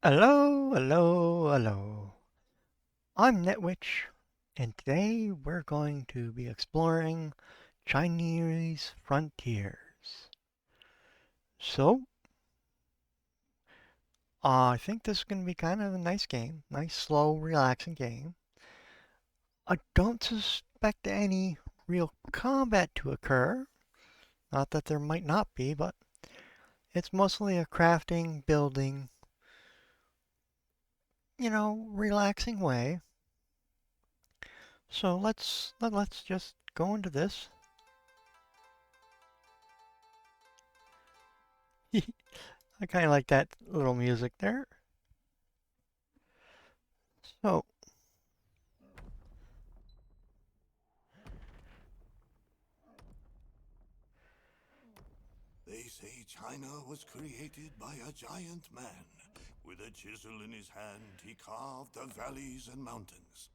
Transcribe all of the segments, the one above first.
Hello, hello, hello. I'm Netwitch, and today we're going to be exploring Chinese frontiers. So, I think this is going to be kind of a nice game, nice, slow, relaxing game. I don't suspect any real combat to occur. Not that there might not be, but it's mostly a crafting, building, relaxing way. So let's just go into this. I kind of like that little music there. So, They say China was created by a giant man. With a chisel in his hand, he carved the valleys and mountains.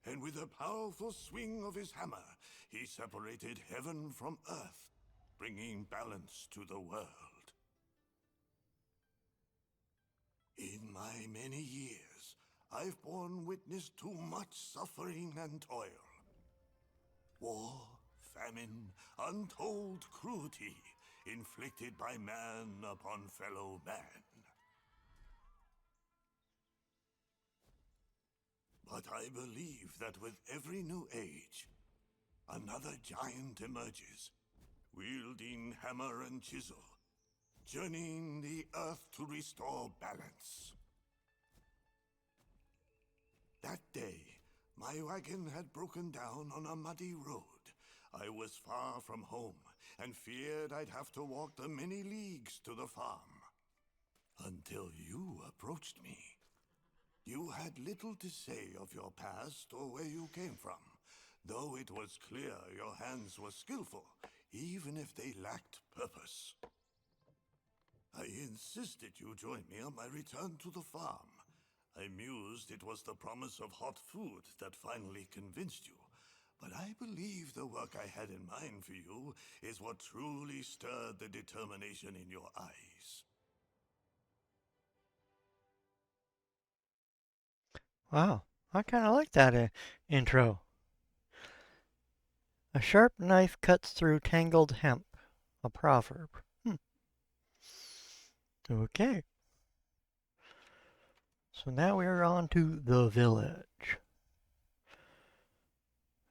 And with a powerful swing of his hammer, he separated heaven from earth, bringing balance to the world. In my many years, I've borne witness to much suffering and toil. War, famine, untold cruelty inflicted by man upon fellow man. But I believe that with every new age, another giant emerges, wielding hammer and chisel, journeying the earth to restore balance. That day, my wagon had broken down on a muddy road. I was far from home and feared I'd have to walk the many leagues to the farm. Until you approached me. You had little to say of your past or where you came from, though it was clear your hands were skillful, even if they lacked purpose. I insisted you join me on my return to the farm. I mused it was the promise of hot food that finally convinced you, but I believe the work I had in mind for you is what truly stirred the determination in your eyes. wow, I kind of like that intro. A sharp knife cuts through tangled hemp. A proverb. Okay, so now we're on to the village.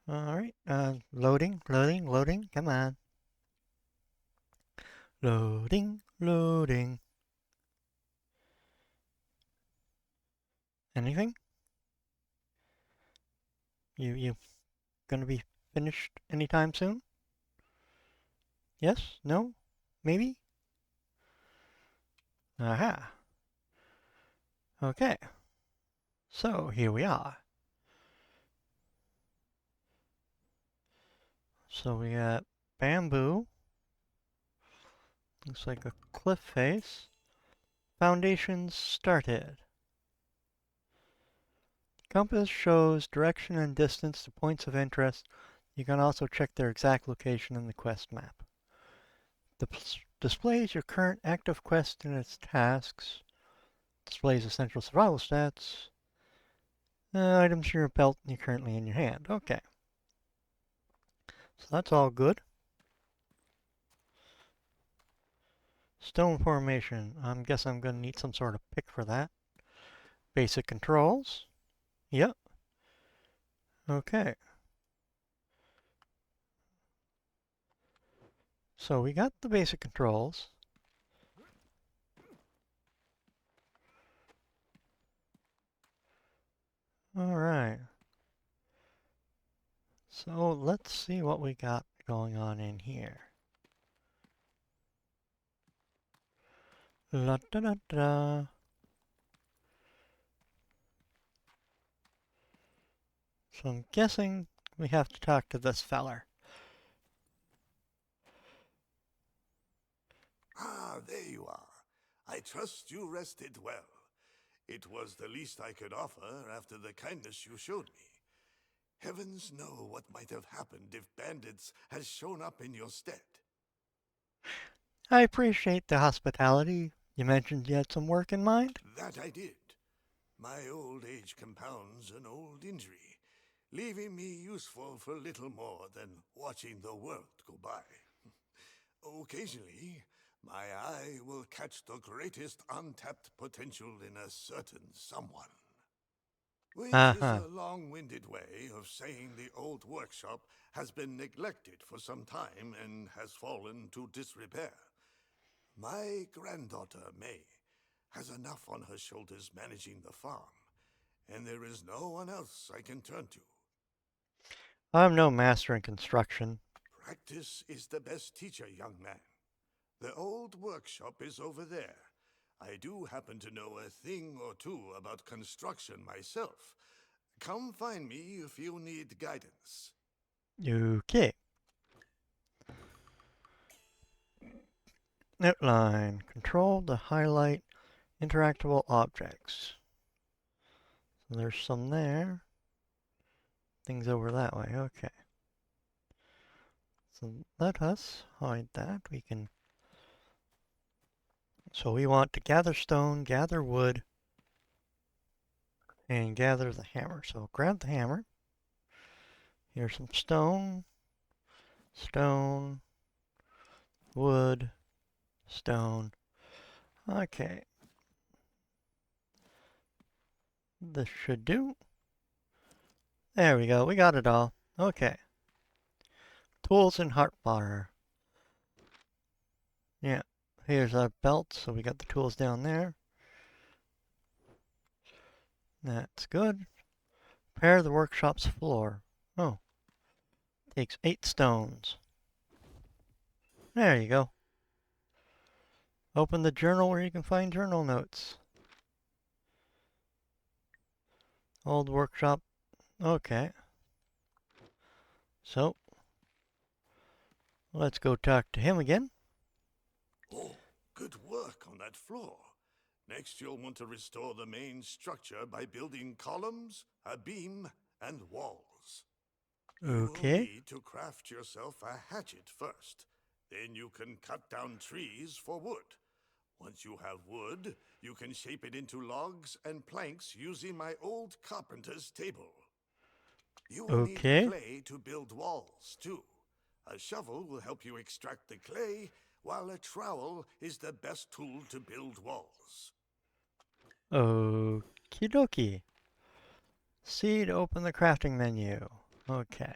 Alright, loading, loading, loading. Come on. Loading, loading. Anything? You gonna be finished anytime soon? Yes? No? Maybe? Aha. Okay. So here we are. So we got bamboo. Looks like a cliff face. Foundations started. Compass shows direction and distance to points of interest. You can also check their exact location in the quest map. Displays your current active quest and its tasks. Displays essential survival stats. Items in your belt and currently in your hand. Okay. So that's all good. Stone formation. I guess I'm going to need some sort of pick for that. Basic controls. Yep. Okay. So we got the basic controls. Alright. So let's see what we got going on in here. La da da da. So I'm guessing we have to talk to this feller. Ah, there you are. I trust you rested well. It was the least I could offer after the kindness you showed me. Heavens know what might have happened if bandits had shown up in your stead. I appreciate the hospitality. You mentioned you had some work in mind? That I did. My old age compounds an old injury, leaving me useful for little more than watching the world go by. Occasionally, my eye will catch the greatest untapped potential in a certain someone. Which is Uh-huh. a long-winded way of saying the old workshop has been neglected for some time and has fallen to disrepair. My granddaughter, May, has enough on her shoulders managing the farm, and there is no one else I can turn to. I'm no master in construction. Practice is the best teacher, young man. The old workshop is over there. I do happen to know a thing or two about construction myself. Come find me if you need guidance. Okay. Outline. Control to highlight interactable objects. So there's some there. Things over that way. Okay. So let us hide that. We can. So we want to gather stone, gather wood, and gather the hammer. So grab the hammer. Here's some stone, stone, wood, stone. Okay. This should do. There we go. We got it all. Okay. Tools and hotbar. Yeah. Here's our belt. So we got the tools down there. That's good. Repair the workshop's floor. Oh. Takes 8 stones. There you go. Open the journal where you can find journal notes. Old workshop. Okay. So, let's go talk to him again. Oh, good work on that floor. Next, you'll want to restore the main structure by building columns, a beam, and walls. You will Okay. need to craft yourself a hatchet first. Then you can cut down trees for wood. Once you have wood, you can shape it into logs and planks using my old carpenter's table. You will need Okay. clay to build walls, too. A shovel will help you extract the clay, while a trowel is the best tool to build walls. Okie dokie. C to open the crafting menu. Okay.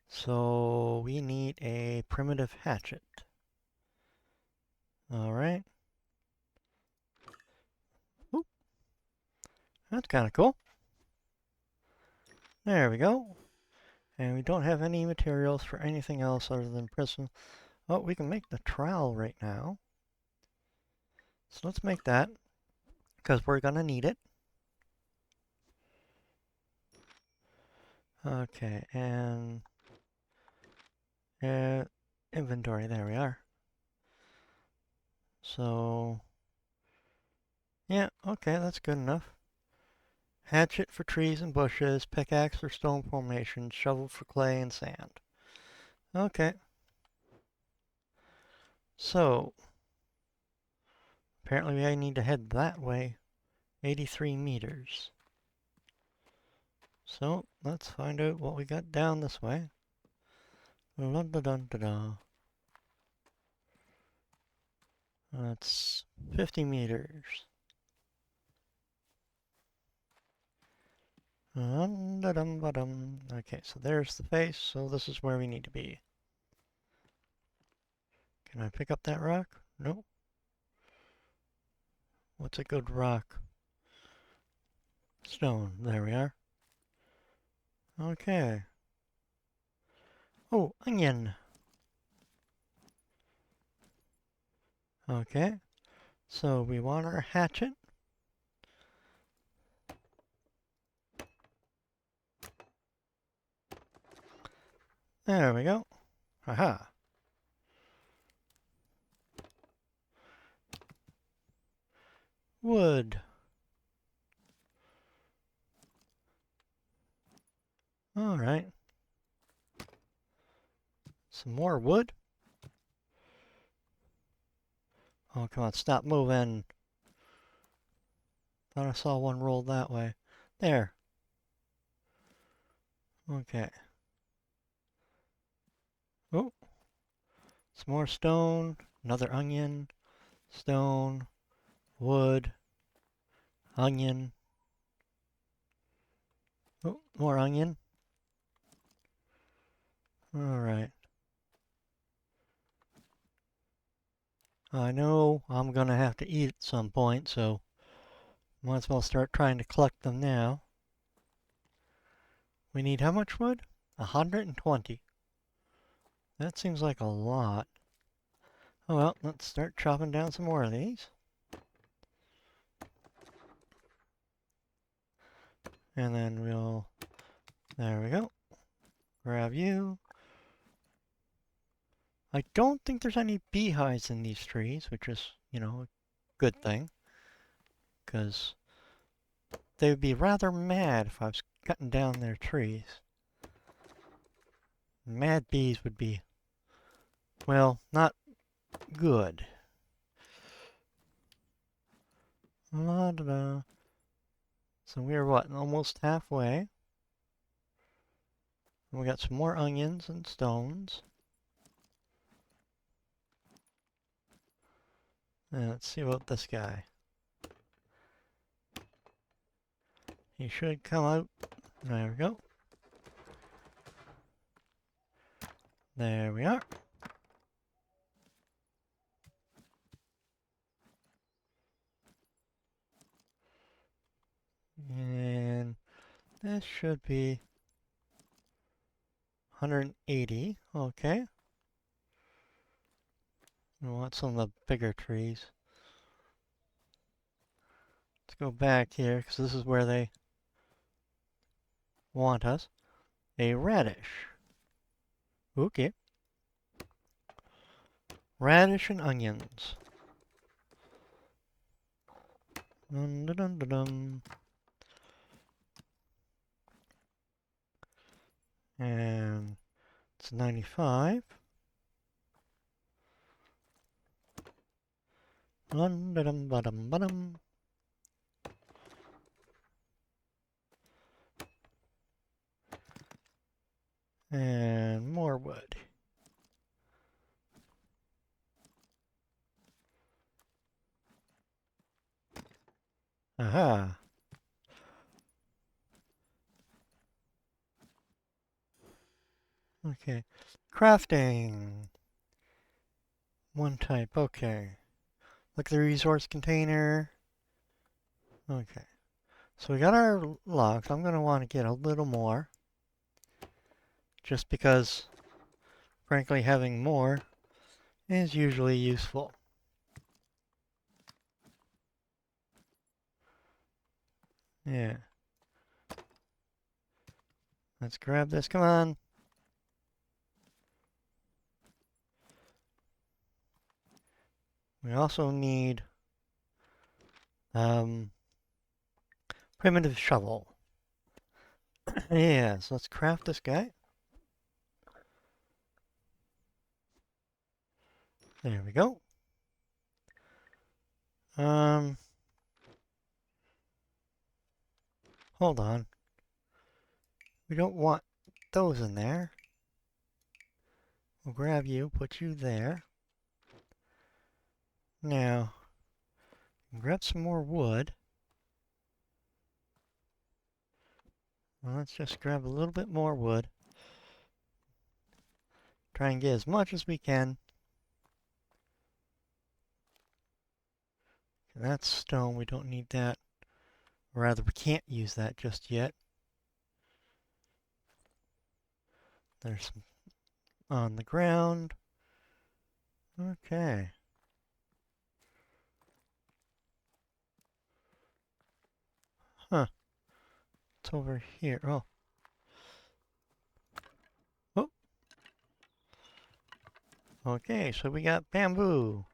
So we need a primitive hatchet. Alright. Oop. That's kind of cool. There we go. And we don't have any materials for anything else other than prism. Oh, we can make the trowel right now. So let's make that, because we're going to need it. Okay, and inventory, there we are. So, yeah, okay, that's good enough. Hatchet for trees and bushes, pickaxe for stone formation, shovel for clay and sand. Okay, so apparently I need to head that way, 83 meters. So let's find out what we got down this way. Dun dun dun dun dun. That's 50 meters. Okay, so there's the face, so this is where we need to be. Can I pick up that rock? Nope. What's a good rock? Stone. There we are. Okay. Oh, onion. Okay. So we want our hatchet. There we go. Haha. Wood. Alright. Some more wood. Oh, come on, stop moving. Thought I saw one roll that way. There. Okay. Oh, some more stone. Another onion. Stone. Wood. Onion. Oh, more onion. Alright. I know I'm gonna have to eat at some point, so might as well start trying to collect them now. We need how much wood? 120. That seems like a lot. Oh well, let's start chopping down some more of these. And then we'll... There we go. Grab you. I don't think there's any beehives in these trees, which is, a good thing. Because they would be rather mad if I was cutting down their trees. Mad bees would be, well, not good. La da da. So we're what, almost halfway. And we got some more onions and stones. And let's see about this guy. He should come out. There we go. There we are. And this should be 180. Okay. We want some of the bigger trees. Let's go back here because this is where they want us. A radish. Okay. Radish and onions. Dun, dun, dun, dun, dun. And it's 95. Dun, dun, dun, dun, dun, dun. And more wood. Aha. Okay. Crafting. One type. Okay. Look at the resource container. Okay. So we got our logs. I'm going to want to get a little more. Just because, frankly, having more is usually useful. Yeah. Let's grab this. Come on. We also need primitive shovel. Yes, let's craft this guy. There we go. Um, hold on. We don't want those in there. We'll grab you, put you there. Now, grab some more wood. Well, let's just grab a little bit more wood. Try and get as much as we can. That's stone, we don't need that. Or rather, we can't use that just yet. There's some on the ground. Okay. Huh. It's over here. Oh. Oh. Okay, so we got bamboo.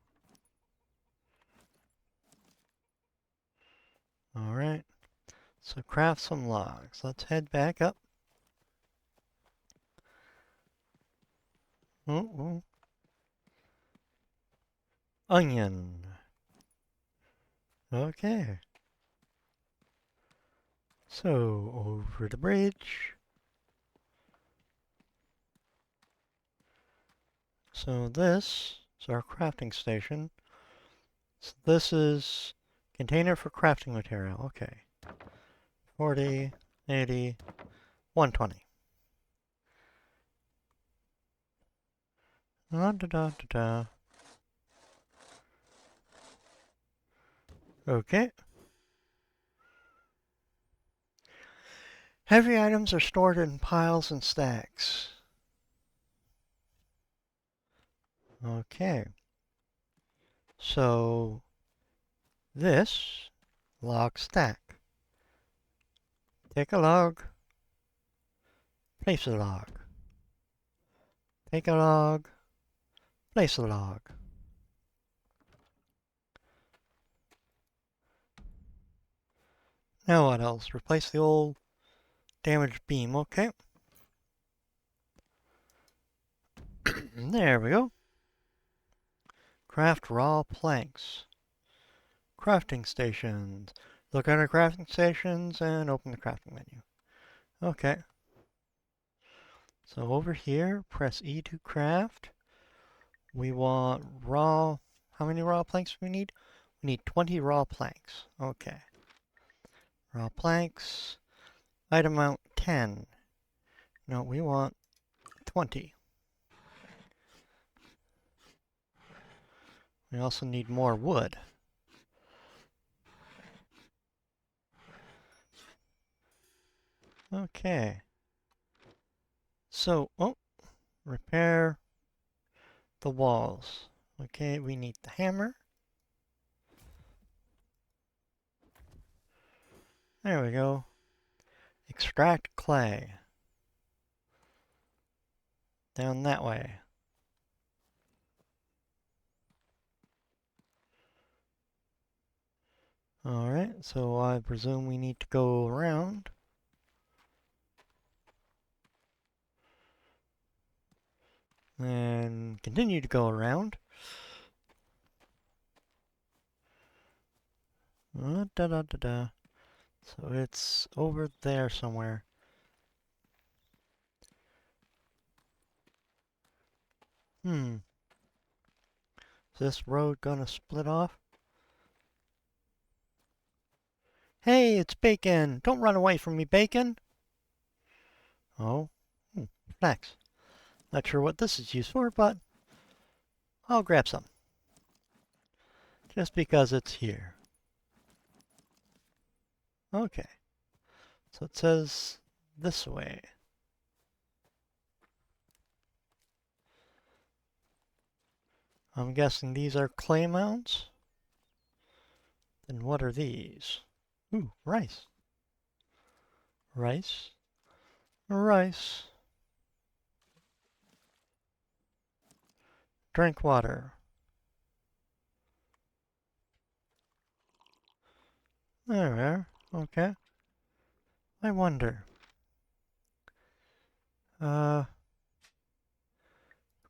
Alright. So craft some logs. Let's head back up. Oh, oh. Onion. Okay. So, over the bridge. So this is our crafting station. So this is container for crafting material. Okay. 40, 80, 120. Da da da da da. Okay. Heavy items are stored in piles and stacks. Okay. So this log stack. Take a log, place a log. Take a log, place a log. Now what else? Replace the old damaged beam. Okay. There we go. Craft raw planks. Crafting stations. Look under crafting stations and open the crafting menu. Okay. So over here, press E to craft. We want raw. How many raw planks do we need? We need 20 raw planks. Okay. Raw planks. Item amount 10. No, we want 20. We also need more wood. Okay. So, repair the walls. Okay, we need the hammer. There we go. Extract clay. Down that way. Alright, so I presume we need to go around. And continue to go around. Da da da da. So it's over there somewhere. Is this road gonna split off? Hey, it's Bacon! Don't run away from me, Bacon! Oh, snacks. Not sure what this is used for, but I'll grab some. Just because it's here. Okay. So it says this way. I'm guessing these are clay mounds? Then what are these? Ooh, rice. Rice. Rice. Drink water. There we are. Okay. I wonder.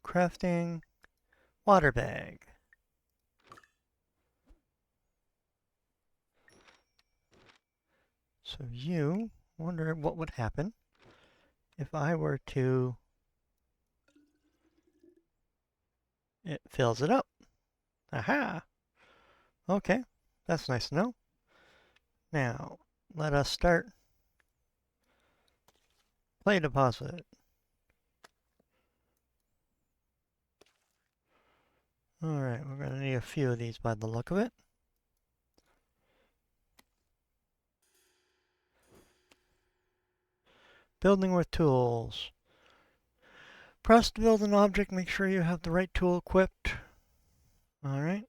Crafting water bag. So you wonder what would happen if I were to... It fills it up. Aha! Okay, that's nice to know. Now, let us start clay deposit. Alright, we're going to need a few of these by the look of it. Building with tools. Press to build an object, make sure you have the right tool equipped. Alright.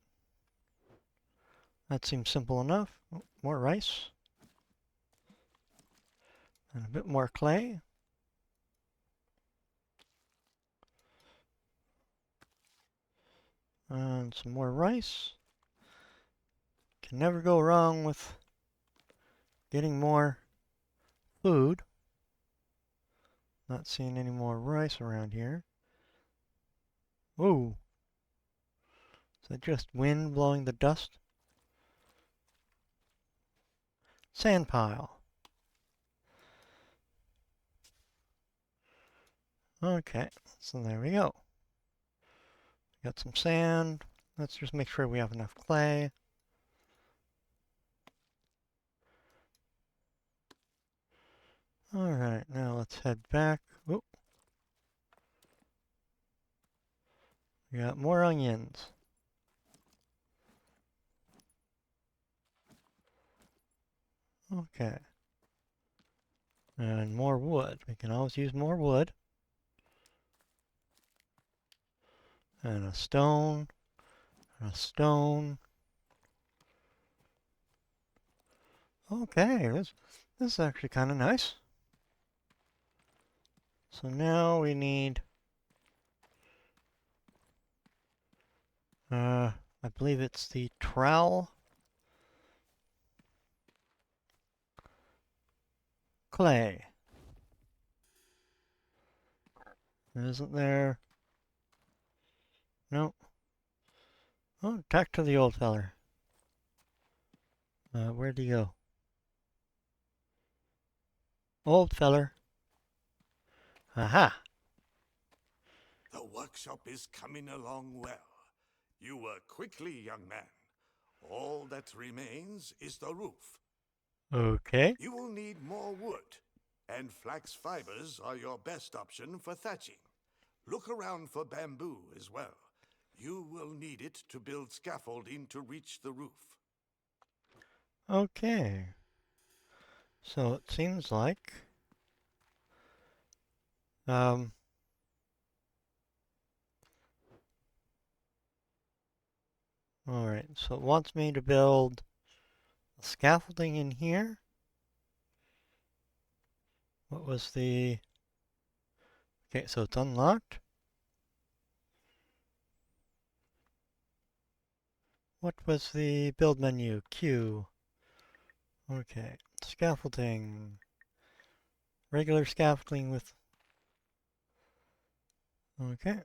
That seems simple enough. Oh, more rice. And a bit more clay. And some more rice. Can never go wrong with getting more food. Not seeing any more rice around here. Whoa. Is that just wind blowing the dust? Sand pile. Okay, so there we go. Got some sand. Let's just make sure we have enough clay. Alright, now let's head back. Oop, we got more onions. Okay. And more wood. We can always use more wood. And a stone. And a stone. Okay, this is actually kind of nice. So now we need, I believe it's the trowel clay. Isn't there? Nope. Oh, talk to the old feller. Where'd he go? Old feller. Aha! The workshop is coming along well. You work quickly, young man. All that remains is the roof. Okay. You will need more wood, and flax fibers are your best option for thatching. Look around for bamboo as well. You will need it to build scaffolding to reach the roof. Okay. So it seems like, um, alright, so it wants me to build scaffolding in here. What was the... Okay, so it's unlocked. What was the build menu? Q. Okay, scaffolding. Regular scaffolding with... Okay.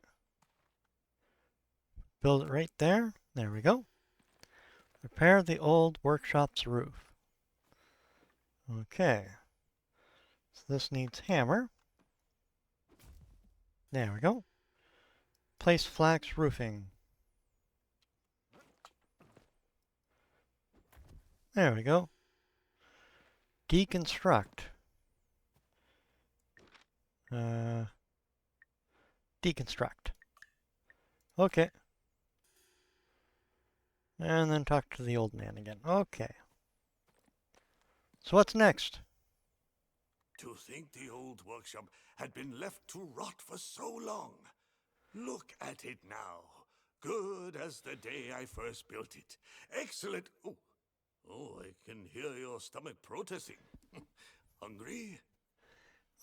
Build it right there. There we go. Repair the old workshop's roof. Okay. So this needs hammer. There we go. Place flax roofing. There we go. Deconstruct. Uh, deconstruct. Okay. And then talk to the old man again. Okay. So what's next? To think the old workshop had been left to rot for so long. Look at it now. Good as the day I first built it. Excellent. Oh, I can hear your stomach protesting. Hungry?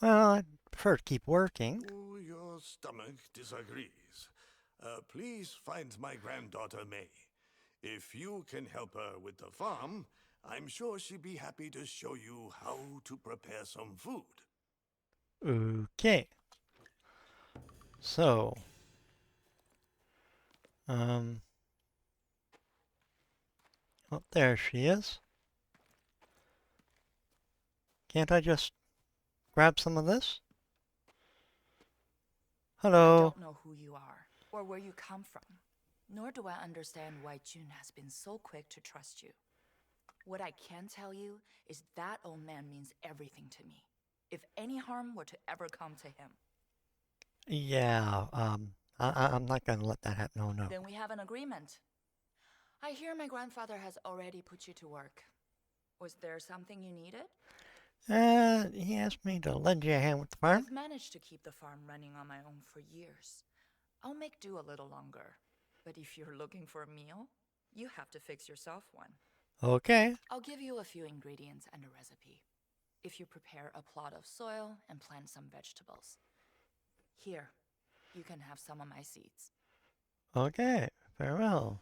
Well, I'd prefer to keep working. Oh, your stomach disagrees. Please find my granddaughter May. If you can help her with the farm, I'm sure she'd be happy to show you how to prepare some food. Okay. So, oh, there she is. Can't I just grab some of this? I Hello. don't know who you are or where you come from, nor do I understand why June has been so quick to trust you. What I can tell you is that old man means everything to me. If any harm were to ever come to him, Yeah, I'm not gonna let that happen. No, no. then we have an agreement. I hear my grandfather has already put you to work. Was there something you needed? He asked me to lend you a hand with the farm. I've managed to keep the farm running on my own for years. I'll make do a little longer. But if you're looking for a meal, you have to fix yourself one. Okay. I'll give you a few ingredients and a recipe. If you prepare a plot of soil and plant some vegetables. Here, you can have some of my seeds. Okay. Farewell.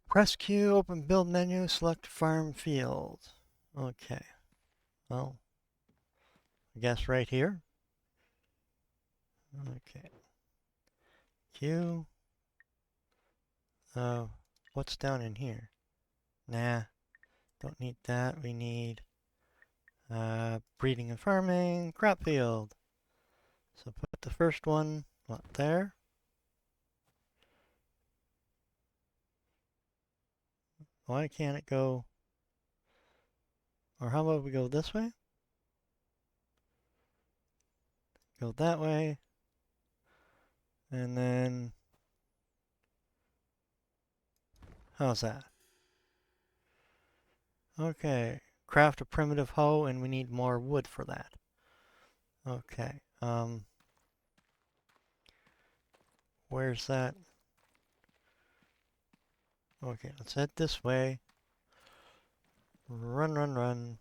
Press Q, open build menu, select farm field. Okay. Well, I guess right here. Okay. Q. What's down in here? Nah, don't need that. We need breeding and farming, crop field. So put the first one up there. Why can't it go? Or how about we go this way? Go that way. And then, how's that? Okay, craft a primitive hoe, and we need more wood for that. Okay, where's that? Okay, let's head this way. Run, run, run.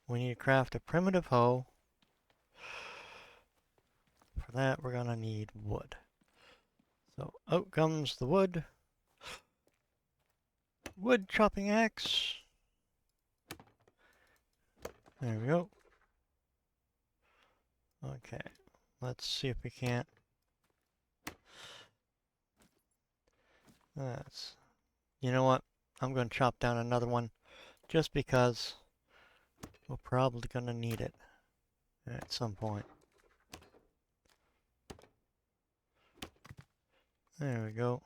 We need to craft a primitive hoe. For that, we're gonna need wood. So out comes the wood. Wood chopping axe. There we go. Okay, let's see if we can't. That's. You know what? I'm going to chop down another one just because we're probably going to need it at some point. There we go.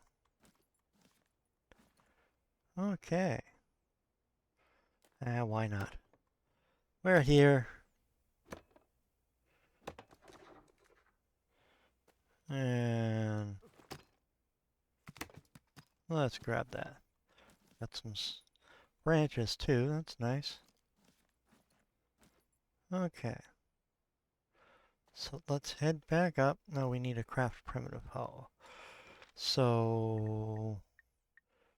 Okay. Why not? We're here. And let's grab that. Got some branches too. That's nice. Okay. So let's head back up. Now we need a craft primitive hoe. So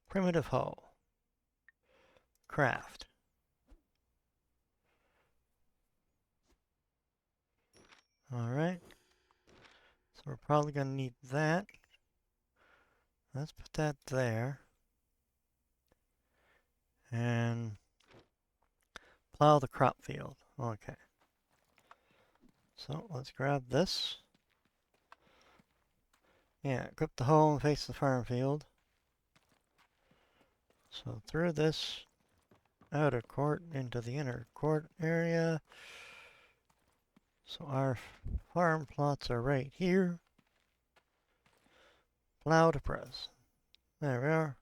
primitive hoe. Craft. Alright. So we're probably going to need that. Let's put that there. And plow the crop field. Okay. So let's grab this. Yeah, equip the hoe and face the farm field. So through this outer court into the inner court area. So our farm plots are right here. Plow to press. There we are.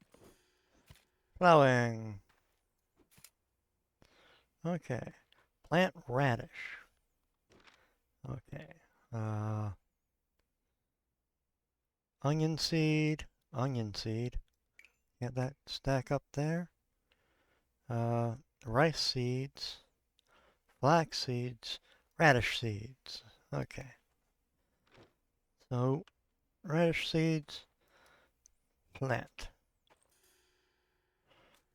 Plowing. Okay. Plant radish. Okay. Onion seed. Onion seed. Get that stack up there. Rice seeds. Flax seeds. Radish seeds. Okay. So, radish seeds. Plant.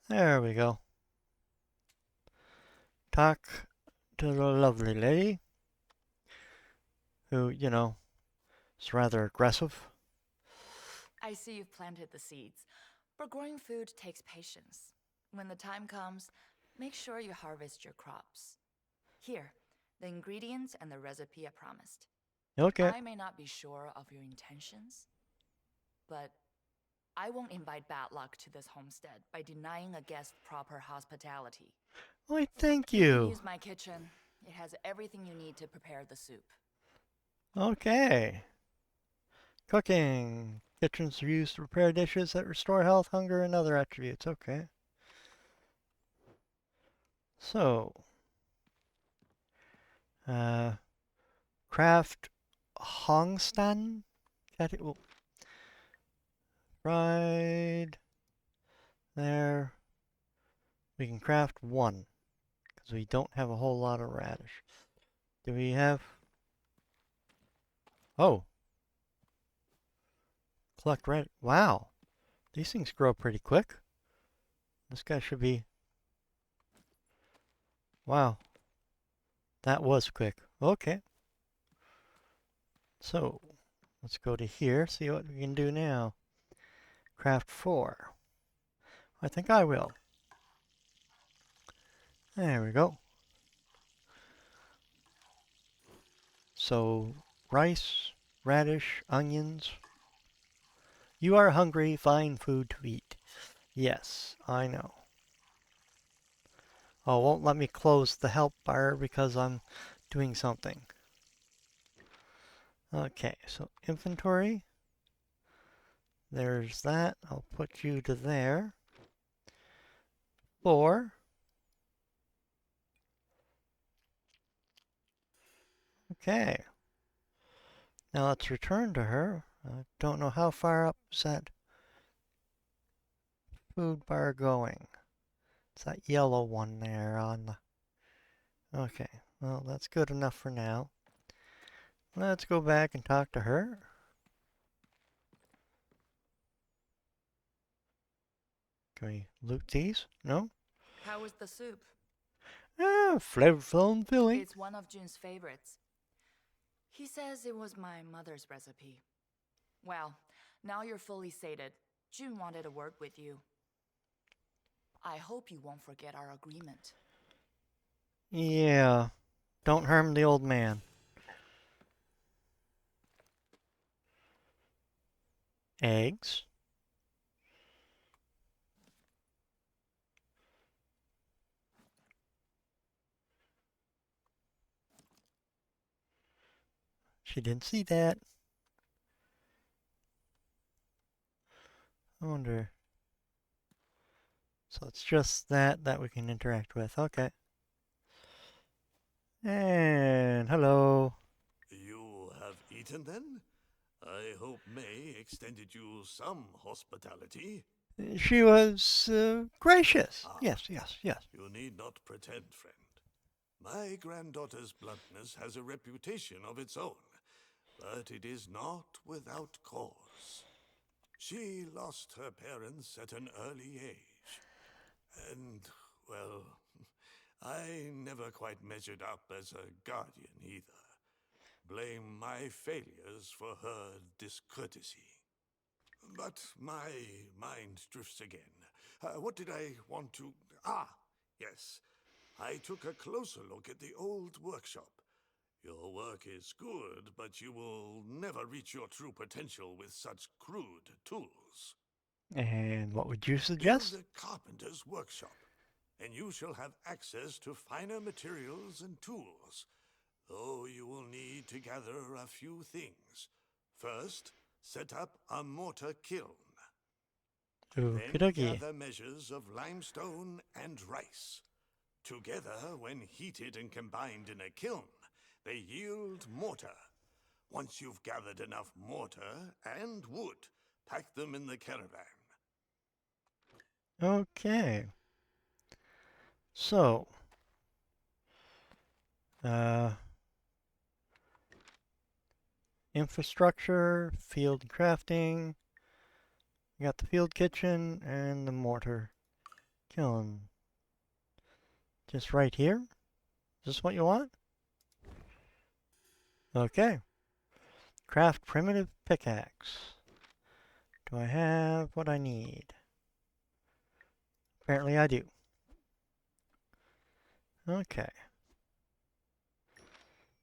There we go. Talk to the lovely lady, who, you know, is rather aggressive. I see you've planted the seeds, but growing food takes patience. When the time comes, make sure you harvest your crops. Here, the ingredients and the recipe I promised. Okay. I may not be sure of your intentions, but I won't invite bad luck to this homestead by denying a guest proper hospitality. Why, thank You can you. use my kitchen. It has everything you need to prepare the soup. Okay. Cooking. Kitchens are used to prepare dishes that restore health, hunger, and other attributes. Okay. So, uh, craft Hongstan? Oh, fried. There. We can craft one, because we don't have a whole lot of radish. Do we have... Oh. Collect radish. Wow. These things grow pretty quick. This guy should be... Wow. That was quick. Okay. So, let's go to here, see what we can do now. Craft 4. I think I will. There we go. So, rice, radish, onions. You are hungry, find food to eat. Yes, I know. Oh, it won't let me close the help bar because I'm doing something. Okay, so inventory. There's that. I'll put you to there. 4. Okay. Now let's return to her. I don't know how far up is that food bar going. It's that yellow one there on the... Okay, well, that's good enough for now. Let's go back and talk to her. Can we loot these? No? How was the soup? Flavorful and filling. It's one of Jun's favorites. He says it was my mother's recipe. Well, now you're fully sated. Jun wanted to work with you. I hope you won't forget our agreement. Yeah, don't harm the old man. Eggs. She didn't see that. I wonder. So it's just that we can interact with. Okay. And hello. You have eaten then? I hope May extended you some hospitality. She was gracious. Ah, Yes, yes, yes. you need not pretend, friend. My granddaughter's bluntness has a reputation of its own, but it is not without cause. She lost her parents at an early age, and, well, I never quite measured up as a guardian either. Blame my failures for her discourtesy. But my mind drifts again. What did I want to... Ah, yes. I took a closer look at the old workshop. Your work is good, but you will never reach your true potential with such crude tools. And what would you Build suggest? a carpenter's workshop, and you shall have access to finer materials and tools, though you will need to gather a few things. First, set up a mortar kiln. Okie Then dokie. gather measures of limestone and rice. Together, when heated and combined in a kiln, they yield mortar. Once you've gathered enough mortar and wood, pack them in the caravan. Okay. So, uh, infrastructure, field crafting. We got the field kitchen and the mortar kiln. Just right here? Is this what you want? Okay. Craft primitive pickaxe. Do I have what I need? Apparently I do. Okay.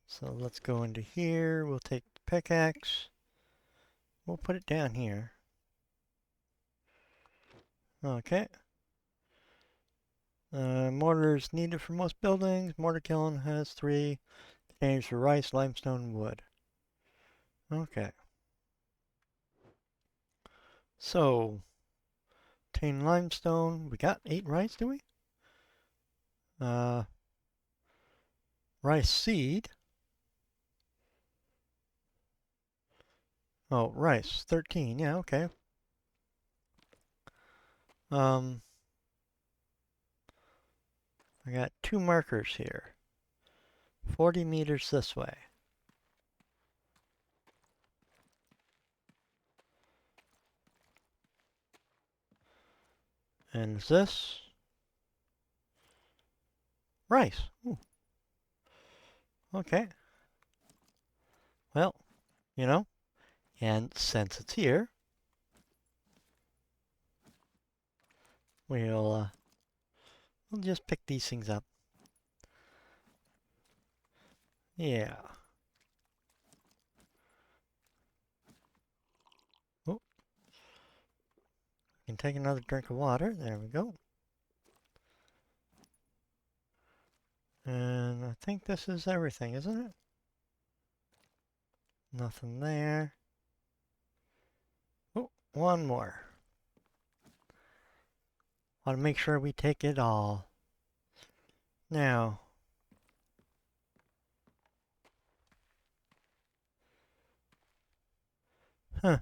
So let's go into here. We'll take the pickaxe. We'll put it down here. Okay. Mortar is needed for most buildings. Mortar kiln has 3 containers for rice, limestone, and wood. Okay. So, obtain limestone. We got 8 rice, do we? Rice seed. Oh, rice. 13. Yeah, okay. I got 2 markers here. 40 meters this way. And this? Rice. Ooh. Okay. Well, you know, and since it's here, we'll just pick these things up. Yeah. Oh, can take another drink of water. There we go. And I think this is everything, isn't it? Nothing there. Oh, one more. Want to make sure we take it all. Now, huh.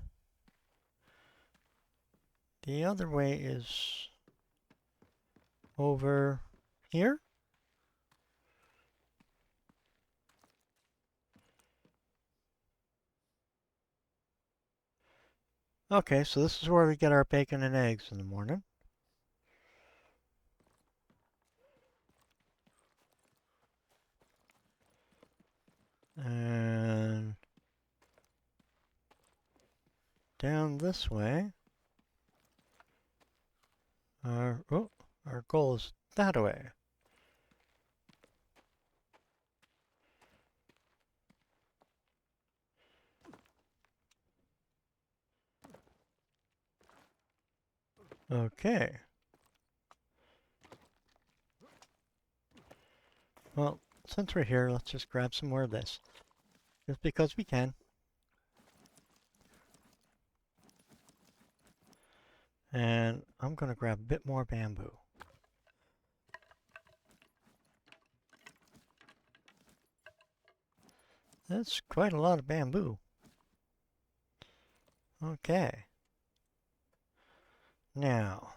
The other way is over here. Okay, so this is where we get our bacon and eggs in the morning. And down this way, our goal is that way. Okay. Well, since we're here, let's just grab some more of this. Just because we can. And I'm going to grab a bit more bamboo. That's quite a lot of bamboo. Okay. Now,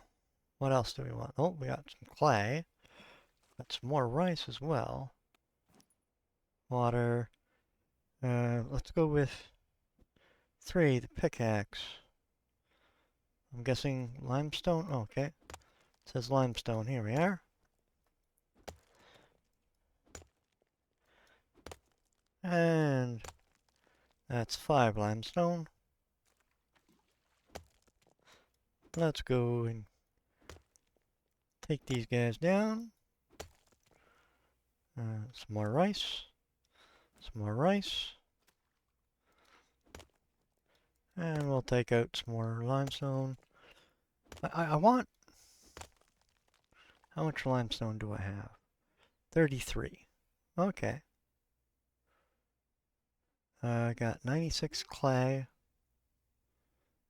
what else do we want? Oh, we got some clay. Got some more rice as well. Water. Let's go with 3, the pickaxe. I'm guessing limestone? Oh, okay. It says limestone. Here we are. And that's 5 limestone. Let's go and take these guys down. Some more rice. Some more rice. And we'll take out some more limestone. I want... How much limestone do I have? 33. Okay. I got 96 clay.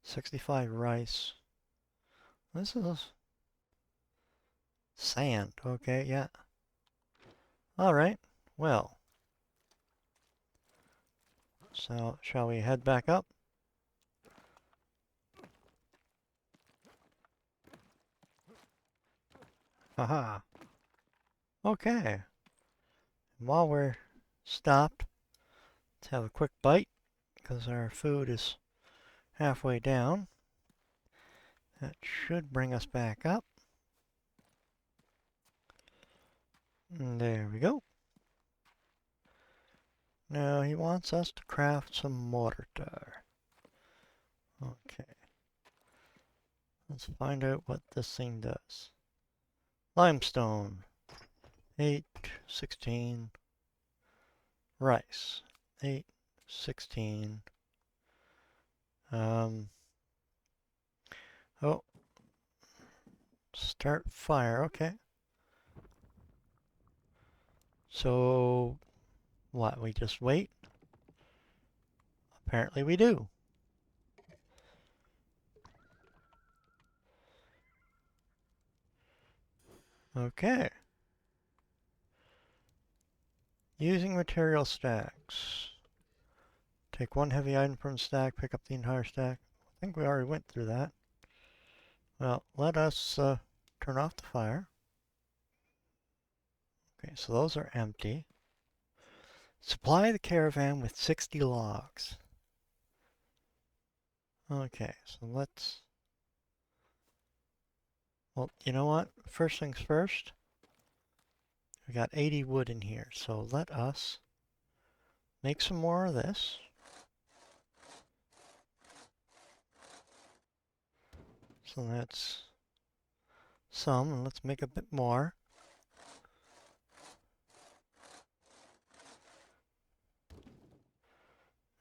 65 rice. This is sand. Okay, yeah. Alright. Well. So, shall we head back up? Haha. Okay. While we're stopped, let's have a quick bite, because our food is halfway down. That should bring us back up. And there we go. Now he wants us to craft some mortar. Okay. Let's find out what this thing does. Limestone. 8, 16. Rice. 8, 16. Oh. Start fire. Okay. So, what? We just wait? Apparently we do. Okay. Using material stacks. Take 1 heavy item from the stack, pick up the entire stack. I think we already went through that. Well, let us turn off the fire. Okay, so those are empty. Supply the caravan with 60 logs. Okay, so let's... Well, you know what? First things first. We got 80 wood in here, so let us make some more of this. So that's some, and let's make a bit more.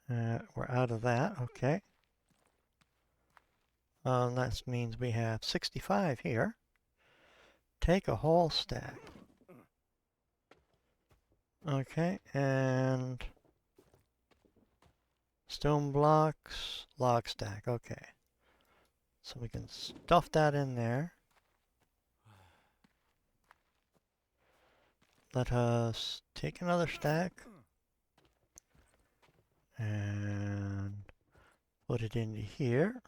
We're out of that, okay. That means we have 65 here. Take a whole stack. Okay, and Stone blocks, log stack. Okay. So we can stuff that in there. Let us take another stack and put it into here.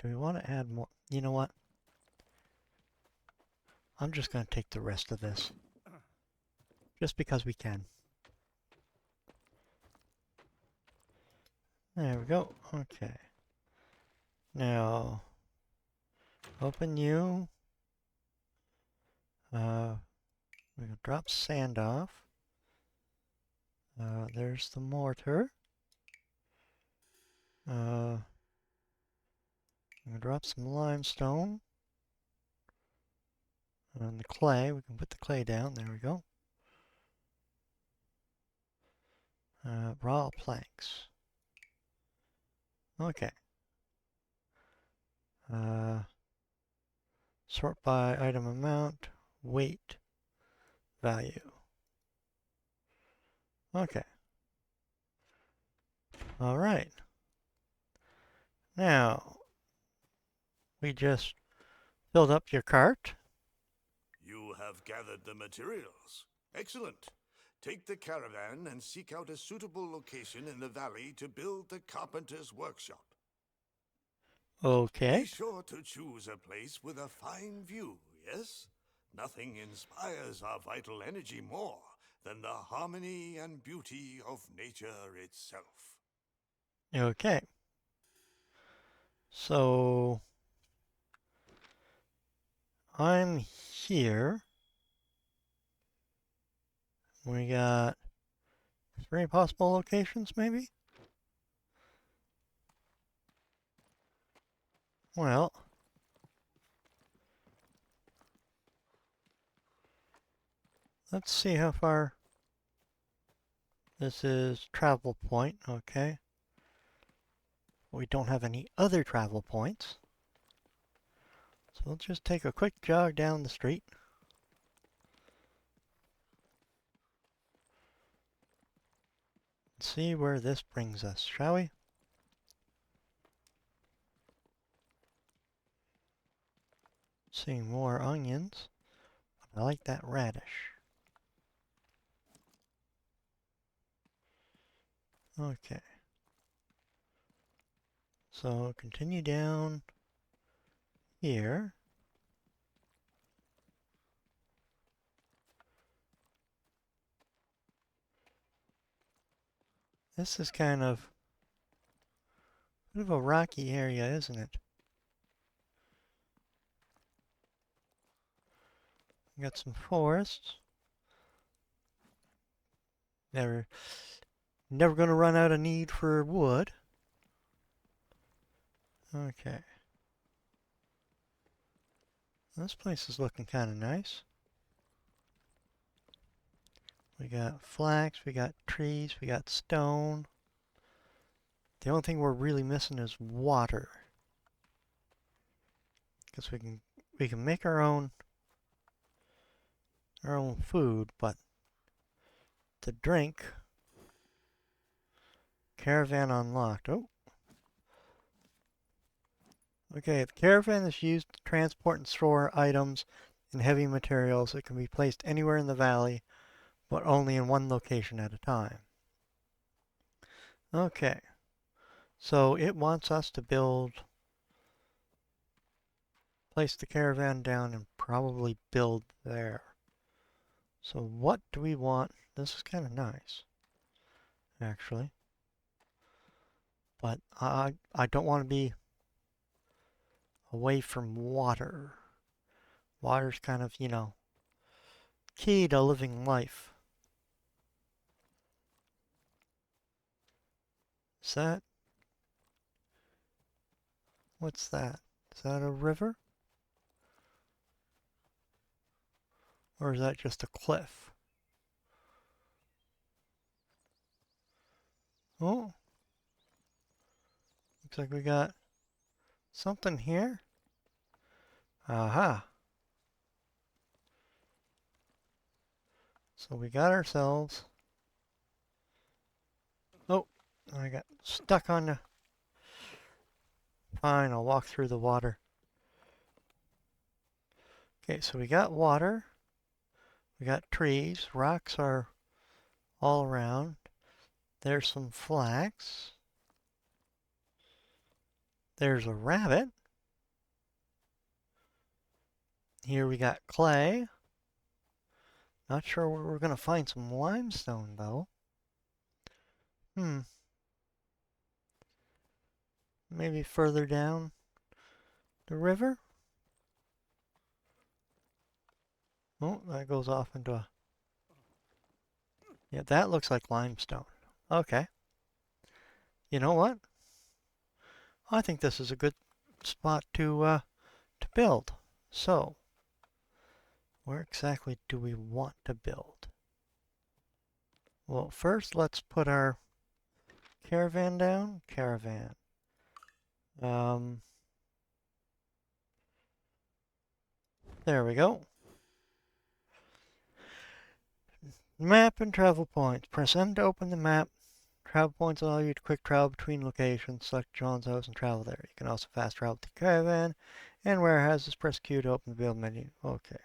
Do we want to add more? You know what? I'm just going to take the rest of this. Just because we can. There we go. Okay. Now, open you. We can drop sand off. There's the mortar. We can drop some limestone. And the clay, we can put the clay down. There we go. Raw planks. Okay. Sort by item amount, weight, value. Okay. All right. Now, we just filled up your cart. You have gathered the materials. Excellent. Take the caravan and seek out a suitable location in the valley to build the carpenter's workshop. Okay. Be sure to choose a place with a fine view, yes? Nothing inspires our vital energy more than the harmony and beauty of nature itself. Okay. So, I'm here. We got 3 possible locations, maybe? Well, let's see how far this is. Travel point, okay. We don't have any other travel points. So let's just take a quick jog down the street. And see where this brings us, shall we? Seeing more onions. I like that radish. Okay. So continue down here. This is kind of a bit of a rocky area, isn't it? We got some forests. Never going to run out of need for wood. Okay. This place is looking kind of nice. We got flax, we got trees, we got stone. The only thing we're really missing is water. Because we can make our own food, but to drink, caravan unlocked. Oh. Okay, the caravan is used to transport and store items and heavy materials. It can be placed anywhere in the valley, but only in one location at a time. Okay, so it wants us to place the caravan down and probably build there. So what do we want? This is kind of nice, actually. But I don't want to be away from water. Water's kind of, key to living life. Is that? What's that? Is that a river? Or is that just a cliff? Oh, looks like we got something here. Aha. So we got ourselves... Oh, I got stuck on the... Fine, I'll walk through the water. Okay, so we got water. We got trees. Rocks are all around. There's some flax. There's a rabbit. Here we got clay. Not sure where we're going to find some limestone, though. Maybe further down the river? Oh, that goes off into a... Yeah, that looks like limestone. Okay. You know what? I think this is a good spot to build. So, where exactly do we want to build? Well, first let's put our caravan down. Caravan. There we go. Map and travel points. Press M to open the map. Travel points allow you to quick travel between locations. Select John's house and travel there. You can also fast travel to caravan and warehouses. Press Q to open the build menu. Okay.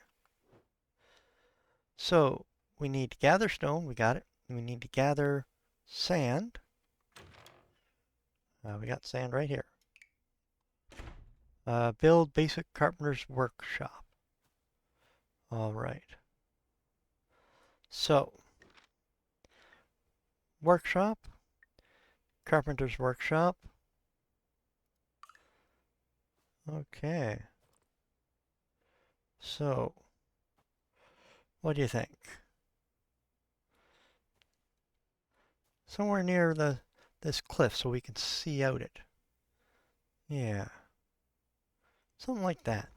So we need to gather stone. We got it. We need to gather sand. We got sand right here. Build basic carpenter's workshop. All right. So, workshop, carpenter's workshop. Okay. So, what do you think? Somewhere near this cliff so we can see out it. Yeah. Something like that.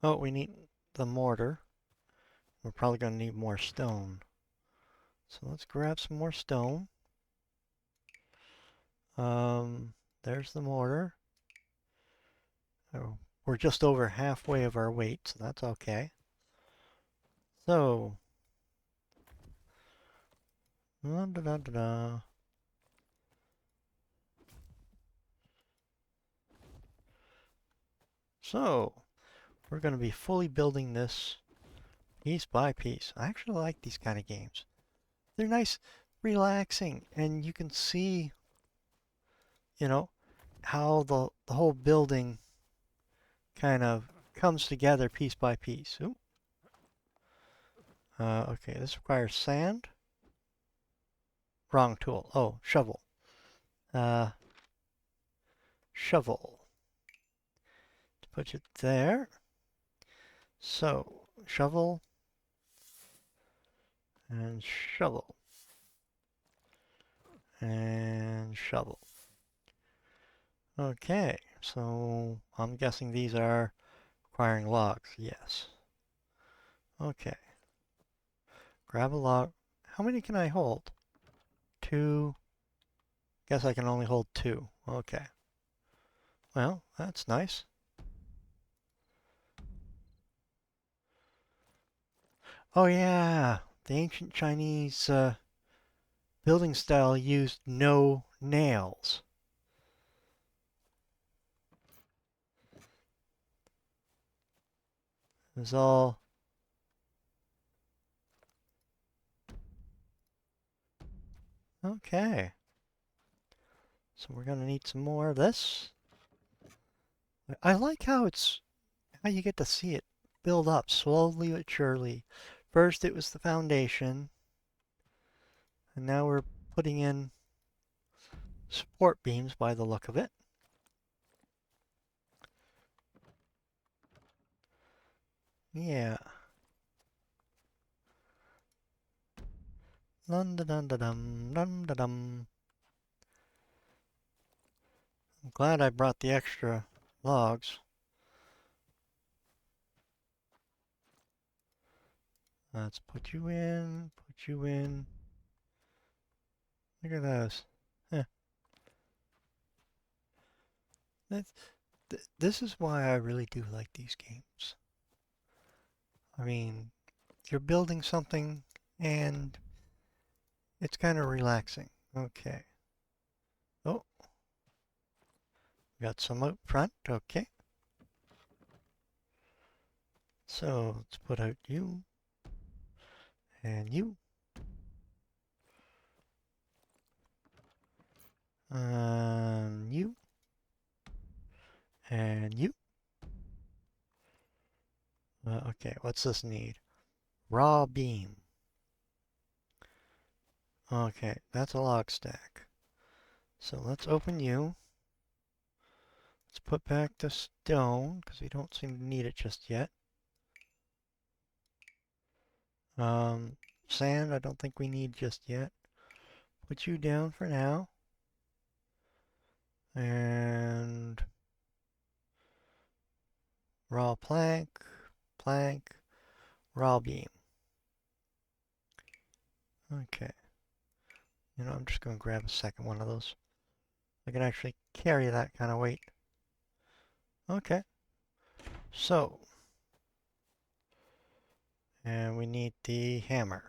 Oh, we need the mortar. We're probably going to need more stone. So let's grab some more stone. There's the mortar. Oh, we're just over halfway of our weight, so that's okay. So, da da da da da. So, we're going to be fully building this piece by piece. I actually like these kind of games. They're nice, relaxing, and you can see, you know, how the whole building kind of comes together piece by piece. Ooh. Okay, this requires sand. Wrong tool. Oh, shovel. Shovel. To put it there. So, shovel and shovel and shovel. Okay, so I'm guessing these are requiring logs. Yes. Okay. Grab a log. How many can I hold? Two. Guess I can only hold two. Okay. Well, that's nice. Oh yeah, the ancient Chinese building style used no nails. It was all... Okay. So we're gonna need some more of this. I like how you get to see it build up slowly but surely. First it was the foundation, and now we're putting in support beams by the look of it. Yeah. Dun da dun da dum dum da dum. I'm glad I brought the extra logs. Let's put you in, put you in. Look at those. Huh. That's, This is why I really do like these games. I mean, you're building something and it's kind of relaxing. Okay. Oh, got some up front. Okay. So let's put out you and you. You and you. Okay, what's this need? Raw beam. Okay, that's a log stack. So let's open you. Let's put back the stone, because we don't seem to need it just yet. Um, Sand, I don't think we need just yet. Put you down for now. And raw plank, plank, raw beam. Okay. You know, I'm just going to grab a second one of those. I can actually carry that kind of weight. Okay. So, and we need the hammer.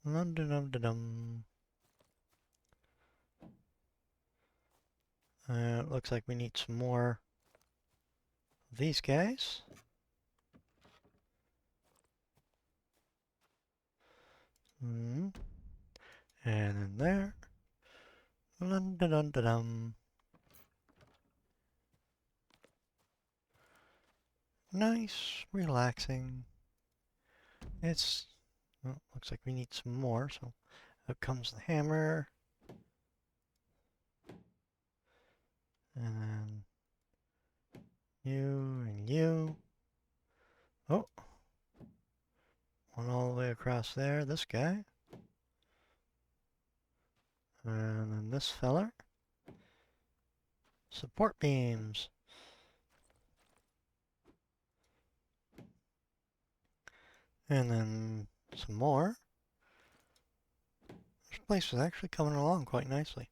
Dum dum dum dum. It looks like we need some more of these guys. And in there. Dun dun dun dun dum. Nice, relaxing. It's, well, looks like we need some more, so out comes the hammer. And then you and you. Oh, one all the way across there, this guy. And then this feller. Support beams. And then some more. This place is actually coming along quite nicely.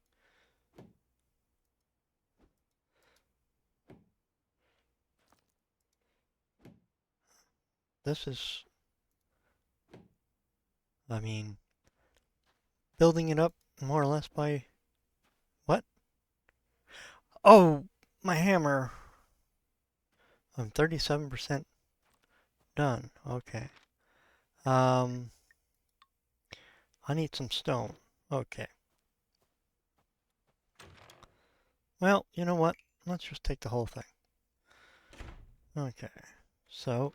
This is, I mean, building it up more or less by, what? Oh, my hammer. I'm 37% done. Okay. Um, I need some stone. Okay. Well, you know what? Let's just take the whole thing. Okay. So,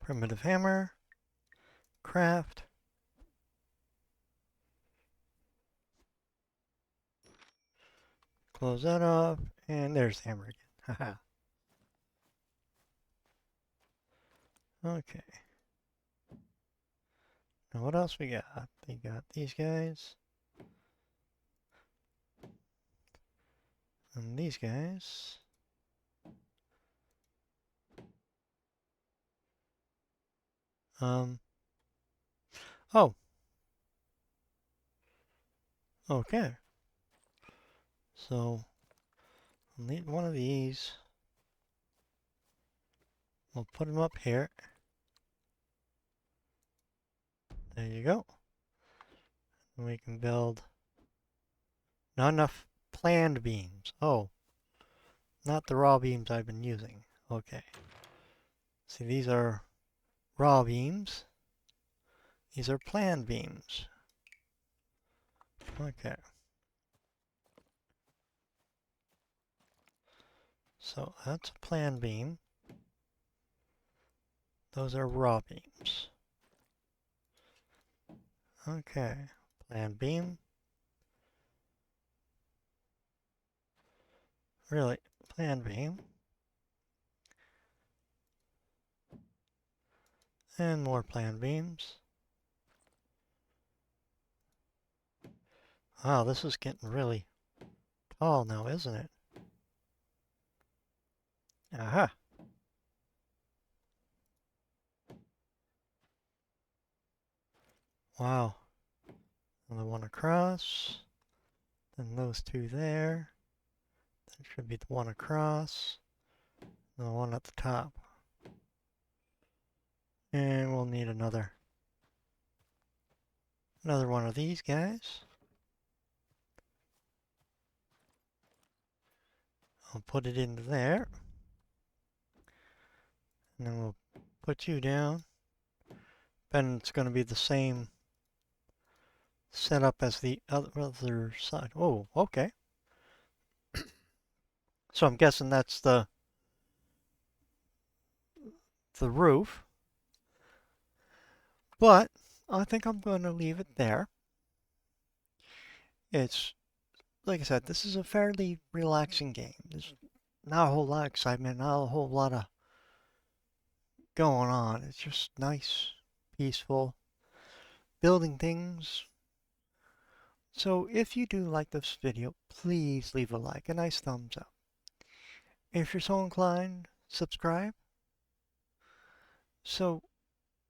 primitive hammer, craft. Close that off, and there's the hammer again. Haha. Okay. Now what else we got? We got these guys. And these guys. Um. Oh. Okay. So, I'll need one of these. We'll put them up here. There you go. And we can build not enough planned beams. Oh, not the raw beams I've been using. Okay. See, these are raw beams. These are planned beams. Okay. So that's a planned beam. Those are raw beams. Okay. Planned beam. Really, planned beam. And more planned beams. Wow, this is getting really tall now, isn't it? Aha. Wow. Another one across. Then those two there. That should be the one across. And the one at the top. And we'll need another one of these guys. I'll put it into there. And then we'll put you down. And it's going to be the same setup as the other side. Oh, okay. So I'm guessing that's the roof. But I think I'm going to leave it there. It's, like I said, this is a fairly relaxing game. There's not a whole lot of excitement, not a whole lot of going on. It's just nice, peaceful, building things. So if you do like this video, please leave a like, a nice thumbs up. If you're so inclined, subscribe. So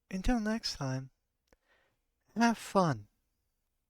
until next time, have fun.